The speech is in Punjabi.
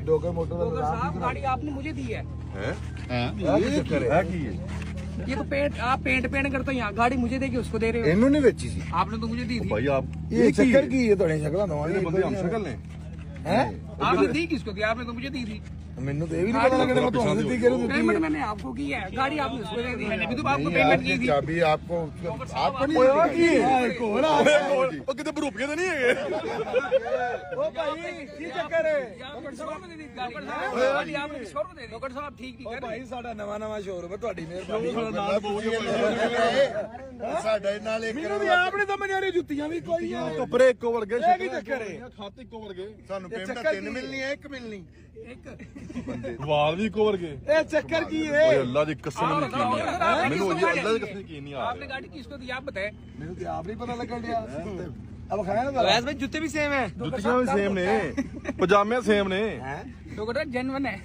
डोगर मोटर साहब गाड़ी आपने मुझे दी है। ये चक्कर है की ये तो पेंट आप पेंट करते हो यहाँ, गाड़ी मुझे देगी उसको दे रहे हो। ਇਹਨੂੰ ਨਹੀਂ ਵੇਚੀ ਸੀ आपने तो मुझे दी थी। भाई आप ਇਹ ਚੱਕਰ ਕੀ ਹੈ ਤੁਹਾਡੀਆਂ ਸ਼ਕਲਾਂ ਨਵਾਂ ये बंदे हम शक्ल ने ਹੈ आपने दी किसको दी? आपने तो मुझे दी थी। ਮੈਨੂੰ ਤੇ ਇਹ ਵੀ ਨਹੀਂ ਪਤਾ ਲੱਗਦਾ ਮੈਂ ਤੁਹਾਨੂੰ ਦਿੱਤੀ ਕਿਹਨੂੰ ਦਿੱਤੀ पेमेंट मैंने आपको की है, गाड़ी आपने उसको दे दी। मैंने भी तो आपको पेमेंट की थी। ਚਾਬੀ आपको आपको नहीं ਓਏ ਕੀ ਕੋਲਾ ਉਹ ਕਿਤੇ ਭਰੂਪੀਏ ਤੇ ਨਹੀਂ ਹੈਗੇ ओ भाई की ਚੱਕਰ ਹੈ डॉक्टर साहब ने दी थी। डॉक्टर साहब गाड़ी आपने किसी और को दे दी। डॉक्टर साहब ठीक नहीं ओ कर रहे। ਭਾਈ ਸਾਡਾ ਨਵਾਂ ਸ਼ੋਰੂਮ ਹੈ ਤੁਹਾਡੀ ਮਿਹਰਬਾਨੀ ਸਾਡੇ ਨਾਲ ਇੱਕ ਮੈਨੂੰ ਵੀ ਆਪ ਨਹੀਂ ਸਮਝ ਆ ਰਹੀ ਜੁੱਤੀਆਂ ਵੀ ਕੋਈ ਆ ਕੱਪੜੇ ਇੱਕੋ ਵਰਗੇ ਇਹ ਕੀ ਚੱਕਰ ਹੈ ਖਾਤੇ ਇੱਕੋ ਵਰਗੇ ਸਾਨੂੰ ਪੇਮੈਂਟ ਚੱਕਰ ਤਿੰਨ ਕੀ ਮਿਲਣੀ ਹੈ ਇੱਕ ਮਿਲਣੀ एक ਵਾਲ ਵੀ ਇੱਕੋ ਵਰਗੇ ਇਹ ਚੱਕਰ ਕੀ ਓਏ ਹੈ ਅੱਲਾ ਦੀ ਕਸਮ ਮੈਨੂੰ ਇਹ ਅੱਲਾ ਦੀ ਕਸਮ ਕੀ ਨਹੀਂ ਆ आपने गाड़ी किसको दी आप बताए। ਮੈਨੂੰ ਤੇ ਆਪ ਨਹੀਂ ਪਤਾ ਲੱਗਣ ਡਿਆ ਅਬ ਖਾਇਆ ਨਾ वैसे भाई जूते भी सेम है। ਜੁੱਤੀਆਂ ਵੀ ਸੇਮ ਨੇ ਪਜਾਮੇ ਸੇਮ ਨੇ ਹੈ डॉक्टर जेन्युइन है।